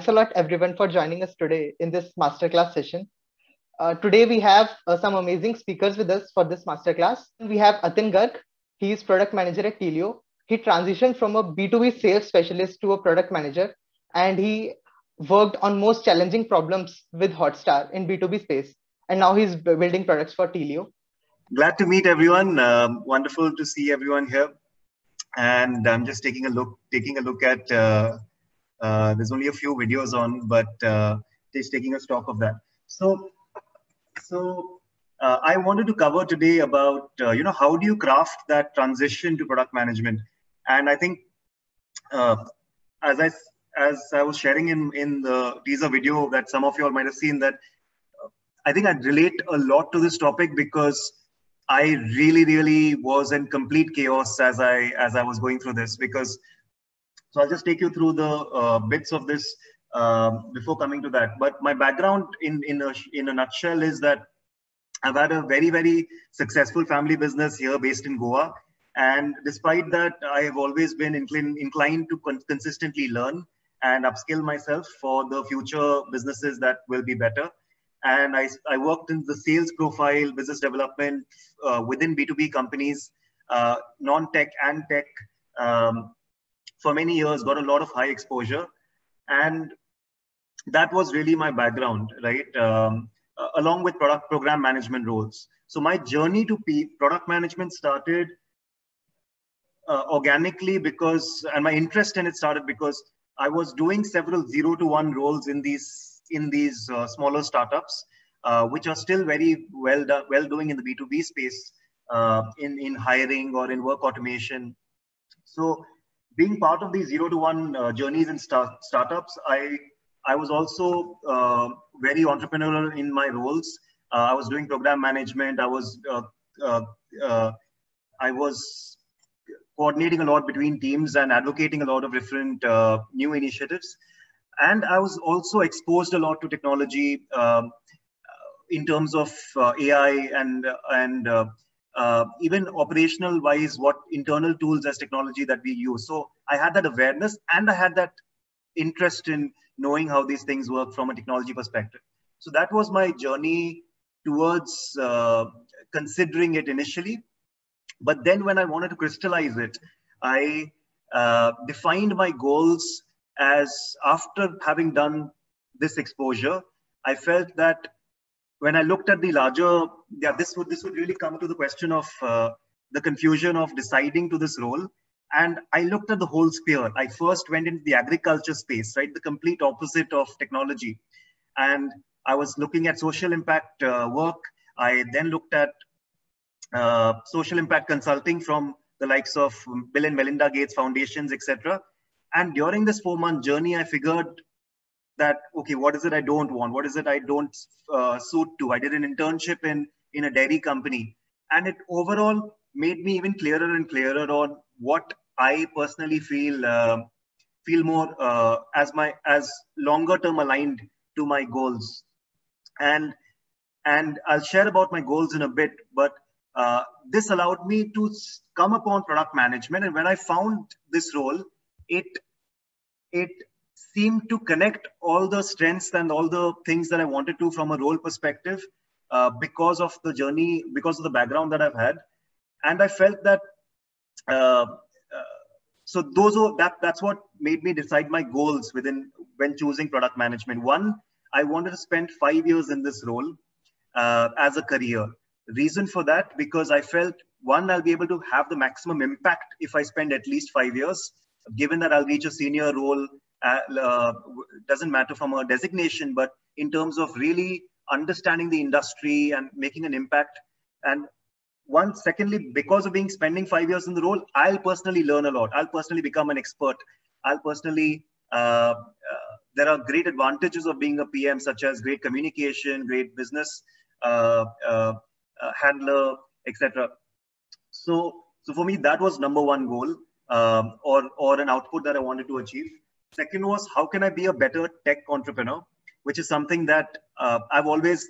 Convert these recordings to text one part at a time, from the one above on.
thanks a lot everyone for joining us today in this masterclass session. Today we have some amazing speakers with us for this masterclass. We have Atin Garg. He is product manager at Telio. He transitioned from a B2B sales specialist to a product manager, and he worked on most challenging problems with Hotstar in B2B space. And now he's building products for Telio. Glad to meet everyone. Wonderful to see everyone here. And I'm just taking a look at. There's only a few videos on, but just taking a stock of that. So I wanted to cover today about how do you craft that transition to product management. And I think as I was sharing in the teaser video that some of you all might have seen, that I think I relate a lot to this topic because I really was in complete chaos as I was going through this. So I'll just take you through the bits of this before coming to that. But my background in a nutshell is that I've had a very successful family business here based in Goa. And despite that, I have always been inclined to consistently learn and upskill myself for the future businesses that will be better. And I worked in the sales profile, business development within B2B companies, non-tech and tech for many years, got a lot of high exposure. And that was really my background, right? Along with product program management roles. So my journey to product management started organically and my interest in it started because I was doing several 0 to 1 roles in these smaller startups, which are still very well doing in the B2B space, in hiring or in work automation. So being part of these 0 to 1 journeys in startups, I was also very entrepreneurial in my roles. I was doing program management. I was coordinating a lot between teams and advocating a lot of different new initiatives. And I was also exposed a lot to technology in terms of AI and even operational wise, what internal tools as technology that we use. So I had that awareness and I had that interest in knowing how these things work from a technology perspective. So that was my journey towards considering it initially. But then when I wanted to crystallize it, I defined my goals as after having done this exposure, I felt that when I looked at the larger, this would really come to the question of the confusion of deciding to this role. And I looked at the whole sphere. I first went into the agriculture space, right? The complete opposite of technology. And I was looking at social impact work. I then looked at social impact consulting from the likes of Bill and Melinda Gates Foundations, etc. And during this 4-month journey, I figured that, okay, what is it I don't want? What is it I don't suit to? I did an internship in a dairy company. And it overall made me even clearer and clearer on what I personally feel more as longer term aligned to my goals. And I'll share about my goals in a bit, but this allowed me to come upon product management. And when I found this role, it seemed to connect all the strengths and all the things that I wanted to from a role perspective because of the journey, because of the background that I've had. And I felt that, so that's what made me decide my goals when choosing product management. One, I wanted to spend 5 years in this role as a career. Reason for that, because I felt, one, I'll be able to have the maximum impact if I spend at least 5 years, given that I'll reach a senior role, doesn't matter from a designation, but in terms of really understanding the industry and making an impact. And secondly, because of spending 5 years in the role, I'll personally learn a lot. I'll personally become an expert. I'll personally, there are great advantages of being a PM, such as great communication, great business handler, etc. So for me, that was number one goal, or an output that I wanted to achieve. Second was, how can I be a better tech entrepreneur, which is something that I've always,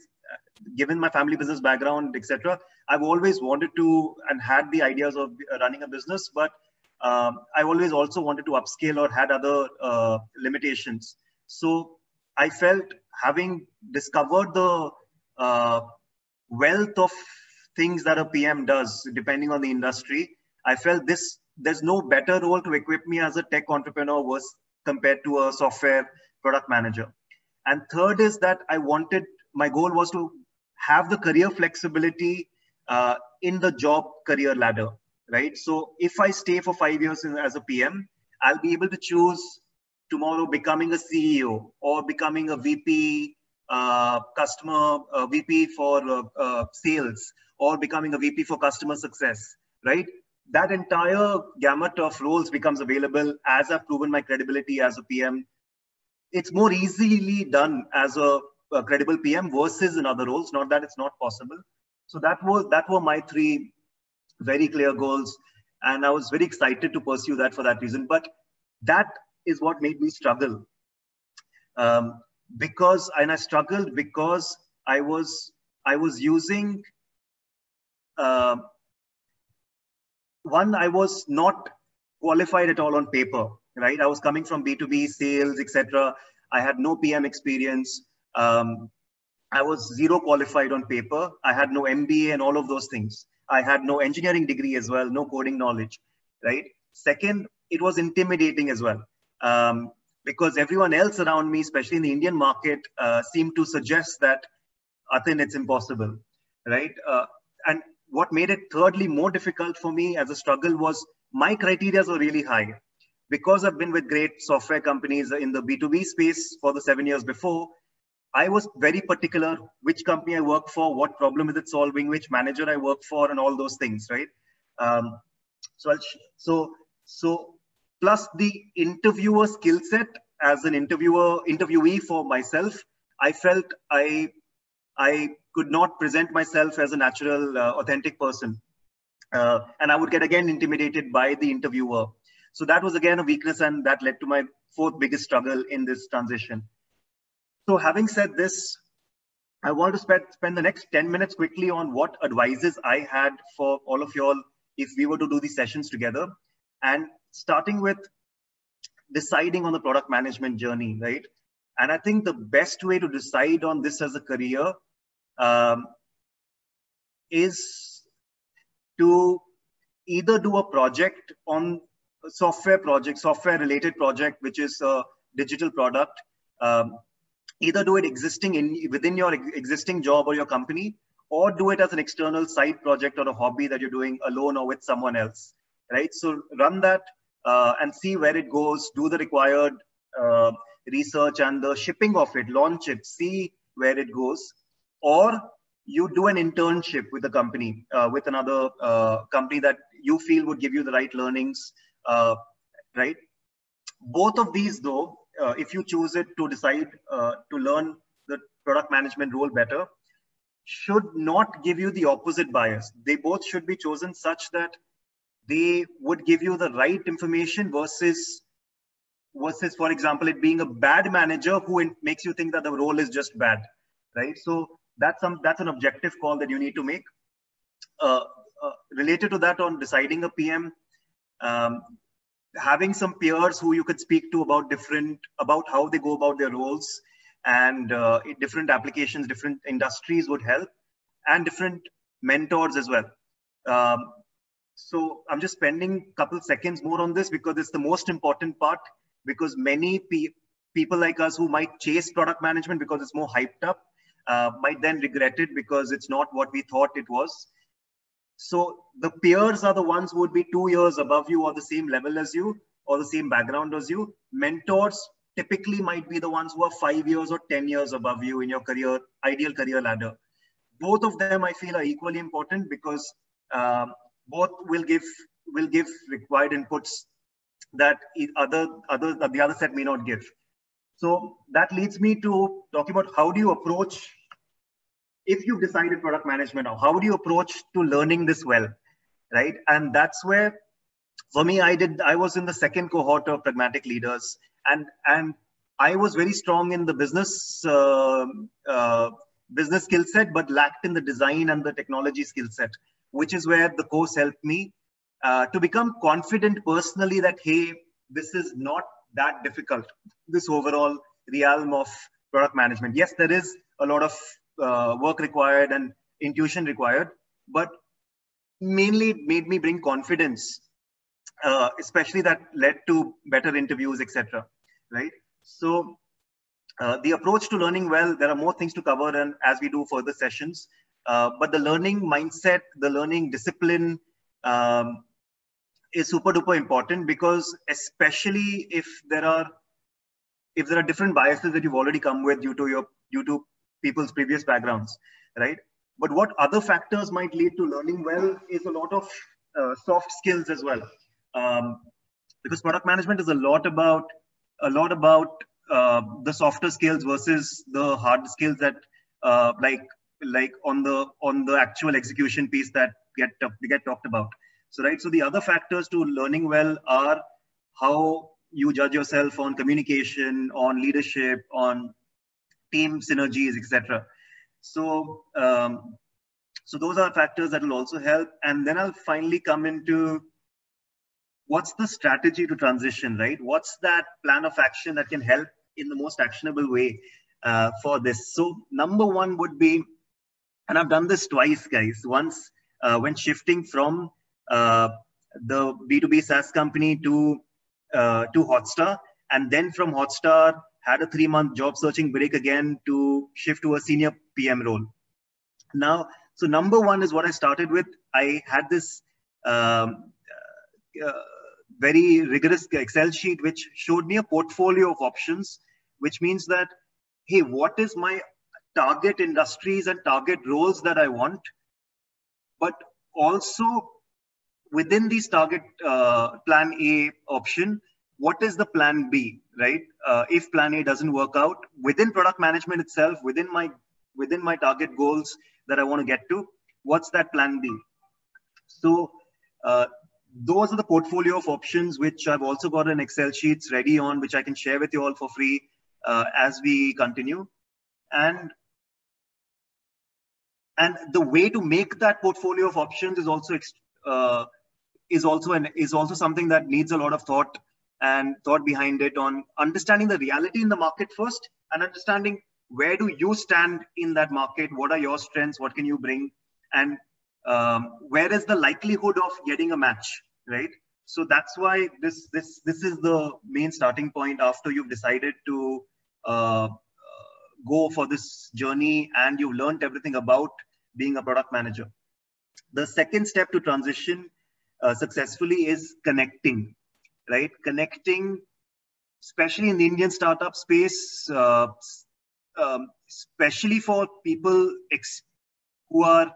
given my family business background, etc., I've always wanted to and had the ideas of running a business, but I always also wanted to upscale or had other limitations. So I felt, having discovered the wealth of things that a PM does, depending on the industry, I felt there's no better role to equip me as a tech entrepreneur was compared to a software product manager. And third is that my goal was to have the career flexibility in the job career ladder, right? So if I stay for 5 years as a PM, I'll be able to choose tomorrow becoming a CEO or becoming a VP, VP for sales, or becoming a VP for customer success, right? That entire gamut of roles becomes available as I've proven my credibility as a PM. It's more easily done as a credible PM versus in other roles. Not that it's not possible. So that were my three very clear goals, and I was very excited to pursue that for that reason. But that is what made me struggle, I struggled because I was using one, I was not qualified at all on paper, right? I was coming from B2B sales, etc. I had no PM experience. I was zero qualified on paper. I had no MBA and all of those things. I had no engineering degree as well, no coding knowledge, right? Second, it was intimidating as well, because everyone else around me, especially in the Indian market, seemed to suggest that, Atin, it's impossible, right? And what made it thirdly more difficult for me as a struggle was my criteria were really high. Because I've been with great software companies in the B2B space for the 7 years before, I was very particular which company I work for, what problem is it solving, which manager I work for, and all those things, right? So plus the interviewer skill set as an interviewee for myself, I felt I could not present myself as a natural, authentic person. And I would get again intimidated by the interviewer. So that was again a weakness, and that led to my fourth biggest struggle in this transition. So having said this, I want to spend the next 10 minutes quickly on what advices I had for all of y'all if we were to do these sessions together, and starting with deciding on the product management journey, right? And I think the best way to decide on this as a career is to either do a project on software related project, which is a digital product. Either do it within your existing job or your company, or do it as an external side project or a hobby that you're doing alone or with someone else, right? So run that and see where it goes, do the required research and the shipping of it, launch it, see where it goes. Or you do an internship with a company, with another company that you feel would give you the right learnings, right? Both of these, though, if you choose it to decide to learn the product management role better, should not give you the opposite bias. They both should be chosen such that they would give you the right information versus, for example, it being a bad manager who makes you think that the role is just bad, right? So that's an objective call that you need to make. Related to that, on deciding a PM, having some peers who you could speak to about how they go about their roles, and different applications, different industries would help, and different mentors as well. So I'm just spending a couple seconds more on this because it's the most important part, because many people like us who might chase product management because it's more hyped up might then regret it because it's not what we thought it was. So the peers are the ones who would be 2 years above you or the same level as you or the same background as you. Mentors typically might be the ones who are 5 years or 10 years above you in your ideal career ladder. Both of them I feel are equally important because both will give required inputs that the other set may not give. So that leads me to talking about how do you approach, if you've decided product management now, how do you approach to learning this well, right? And that's where, for me, I was in the second cohort of Pragmatic Leaders, and I was very strong in the business skill set, but lacked in the design and the technology skill set, which is where the course helped me to become confident personally that, hey, this is not that difficult, this overall realm of product management. Yes, there is a lot of work required and intuition required, but mainly it made me bring confidence, especially that led to better interviews, etc. Right? So the approach to learning well, there are more things to cover and as we do further sessions, but the learning mindset, the learning discipline is super duper important, because especially if there are different biases that you've already come with due to people's previous backgrounds, right? But what other factors might lead to learning well is a lot of soft skills as well, because product management is a lot about the softer skills versus the hard skills that like on the actual execution piece that get talked about. So right, so the other factors to learning well are how you judge yourself on communication, on leadership, on team synergies, etc. So so those are factors that will also help. And then I'll finally come into what's the strategy to transition, right? What's that plan of action that can help in the most actionable way for this? So number one would be, and I've done this twice, guys. Once when shifting from the B2B SaaS company to Hotstar, and then from Hotstar had a 3-month job searching break again to shift to a senior PM role. Now, so number one is what I started with. I had this very rigorous Excel sheet which showed me a portfolio of options, which means that, hey, what is my target industries and target roles that I want, but also within these target plan A option, what is the plan B, right? If plan A doesn't work out within product management itself, within my target goals that I want to get to, what's that plan B? So those are the portfolio of options, which I've also got an Excel sheets ready on, which I can share with you all for free as we continue. And the way to make that portfolio of options is also something that needs a lot of thought behind it, on understanding the reality in the market first, and understanding where do you stand in that market, what are your strengths, what can you bring, and where is the likelihood of getting a match, right? So that's why this is the main starting point after you've decided to go for this journey and you've learned everything about being a product manager. The second step to transition successfully is connecting, right? Connecting, especially in the Indian startup space, especially for people who are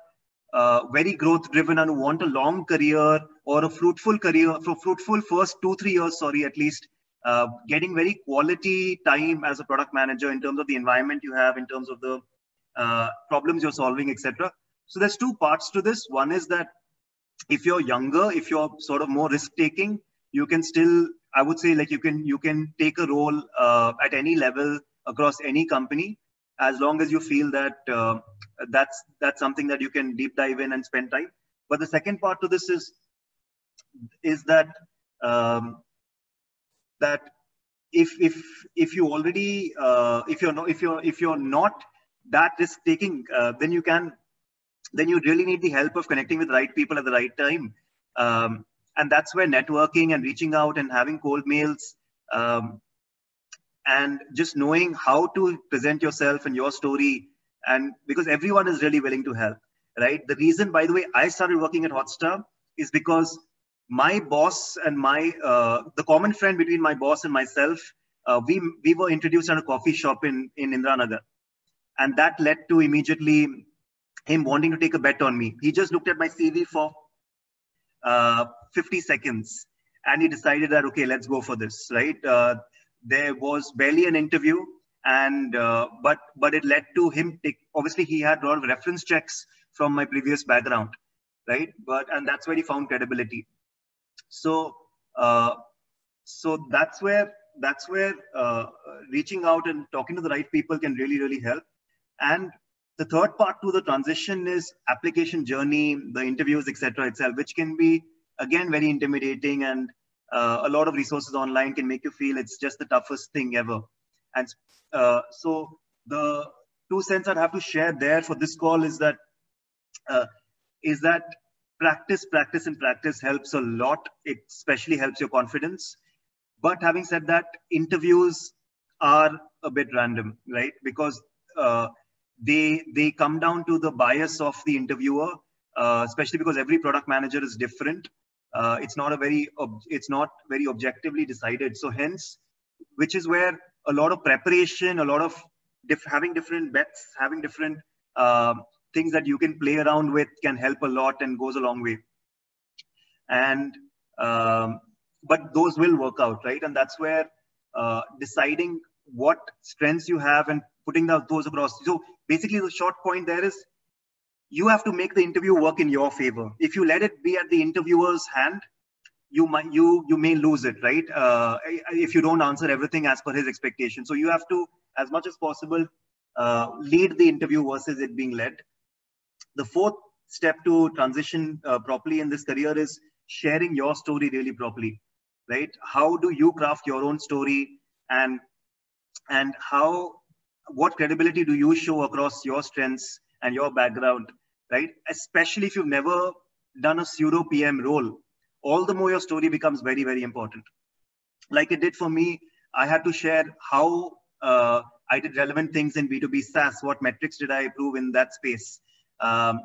very growth driven and who want a long career or a fruitful career, for fruitful first 2-3 years, sorry, at least, getting very quality time as a product manager in terms of the environment you have, in terms of the problems you're solving, etc. So there's two parts to this. One is that if you're younger, if you're sort of more risk taking, you can still, I would say, like you can take a role at any level across any company, as long as you feel that that's something that you can deep dive in and spend time. But the second part to this is that that if you already if you're not that risk taking, then you really need the help of connecting with the right people at the right time. And that's where networking and reaching out and having cold mails and just knowing how to present yourself and your story, and because everyone is really willing to help, right? The reason, by the way, I started working at Hotstar is because my boss and the common friend between my boss and myself, we were introduced at a coffee shop in Indranagar, and that led to immediately him wanting to take a bet on me. He just looked at my CV for 50 seconds and he decided that, okay, let's go for this, right? There was barely an interview, and but it led to him obviously he had a lot of reference checks from my previous background, right? And that's where he found credibility. So so that's where reaching out and talking to the right people can really help. And the third part to the transition is application journey, the interviews, etc. itself, which can be, again, very intimidating, and a lot of resources online can make you feel it's just the toughest thing ever. And so the 2 cents I'd have to share there for this call uh, is that practice, practice, and practice helps a lot. It especially helps your confidence. But having said that, interviews are a bit random, right? Because they come down to the bias of the interviewer, especially because every product manager is different. It's not very objectively decided. So hence, which is where a lot of preparation, a lot of having different bets, having different things that you can play around with can help a lot and goes a long way. And but those will work out, right? And that's where deciding what strengths you have and putting those across. So basically, the short point there is you have to make the interview work in your favor. If you let it be at the interviewer's hand, you may lose it, right? If you don't answer everything as per his expectation. So you have to, as much as possible, lead the interview versus it being led. The fourth step to transition properly in this career is sharing your story really properly, right? How do you craft your own story, and what credibility do you show across your strengths and your background, right? Especially if you've never done a pseudo PM role, all the more your story becomes very, very important. Like it did for me, I had to share how I did relevant things in B2B SaaS. What metrics did I improve in that space? And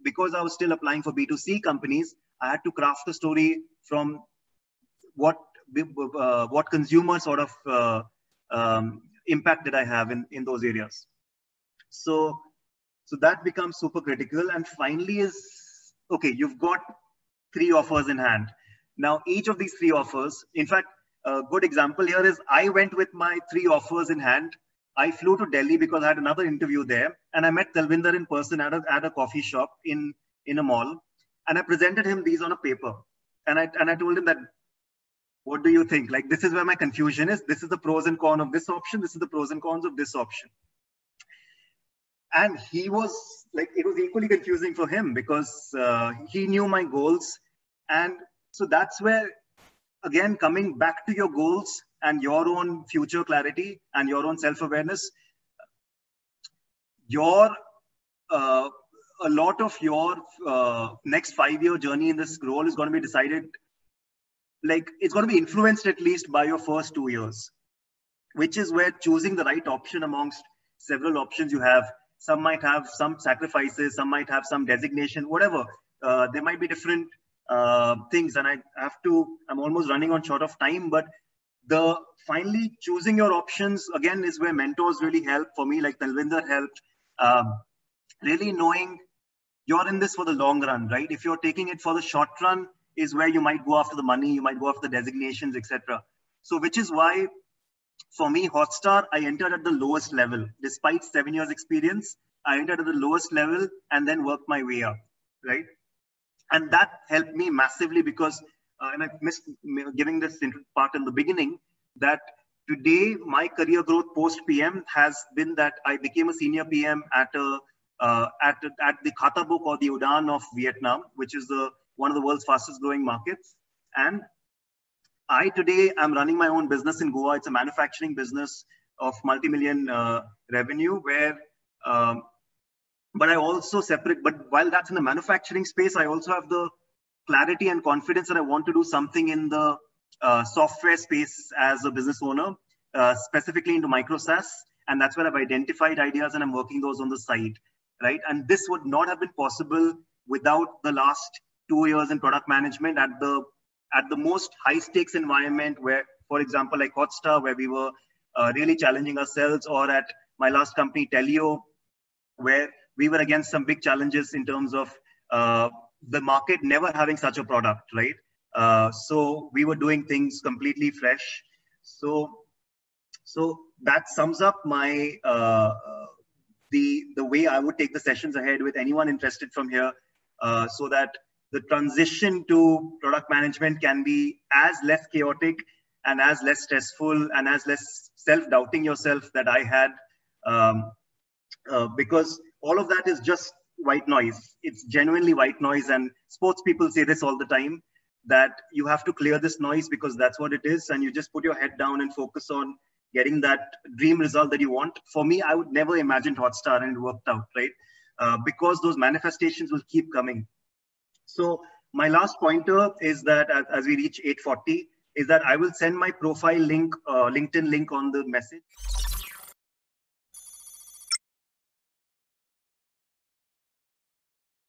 because I was still applying for B2C companies, I had to craft the story from what consumer sort of impact did I have in those areas. So that becomes super critical. And finally is, okay, you've got 3 offers in hand. Now, each of these 3 offers, in fact, a good example here is I went with my 3 offers in hand. I flew to Delhi because I had another interview there, and I met Talvinder in person at a coffee shop in a mall, and I presented him these on a paper, and I told him that, what do you think? Like, this is where my confusion is. This is the pros and cons of this option. This is the pros and cons of this option. And he was like, it was equally confusing for him because he knew my goals. And so that's where, again, coming back to your goals and your own future clarity and your own self-awareness, a lot of your next 5-year journey in this role is going to be decided, like it's going to be influenced at least by your first 2 years, which is where choosing the right option amongst several options you have. Some might have some sacrifices, some might have some designation, whatever. There might be different things, and I'm almost running on short of time, but finally choosing your options again is where mentors really help. For me, like Talvinder helped, really knowing you're in this for the long run, right? If you're taking it for the short run is where you might go after the money, you might go after the designations, etc. So which is why for me, Hotstar, I entered at the lowest level. Despite 7 years experience, I entered at the lowest level and then worked my way up, right? And that helped me massively because, and I missed giving this part in the beginning, that today my career growth post PM has been that I became a senior PM at the Khata book or the Udan of Vietnam, which is one of the world's fastest growing markets. And I today am running my own business in Goa. It's a manufacturing business of multi-million revenue where, but I also but while that's in the manufacturing space, I also have the clarity and confidence that I want to do something in the software space as a business owner, specifically into micro SaaS. And that's where I've identified ideas and I'm working those on the side, right? And this would not have been possible without the last 2 years in product management at the most high stakes environment where, for example, like Hotstar, where we were really challenging ourselves, or at my last company, Telio, where we were against some big challenges in terms of the market never having such a product, right? So we were doing things completely fresh. So that sums up my the way I would take the sessions ahead with anyone interested from here, so that the transition to product management can be as less chaotic and as less stressful and as less self-doubting yourself that I had, because all of that is just white noise. It's genuinely white noise, and sports people say this all the time, that you have to clear this noise because that's what it is, and you just put your head down and focus on getting that dream result that you want. For me, I would never imagine Hotstar, and it worked out, right? Because those manifestations will keep coming. So my last pointer is that as we reach 8:40, is that I will send my profile link, LinkedIn link on the message.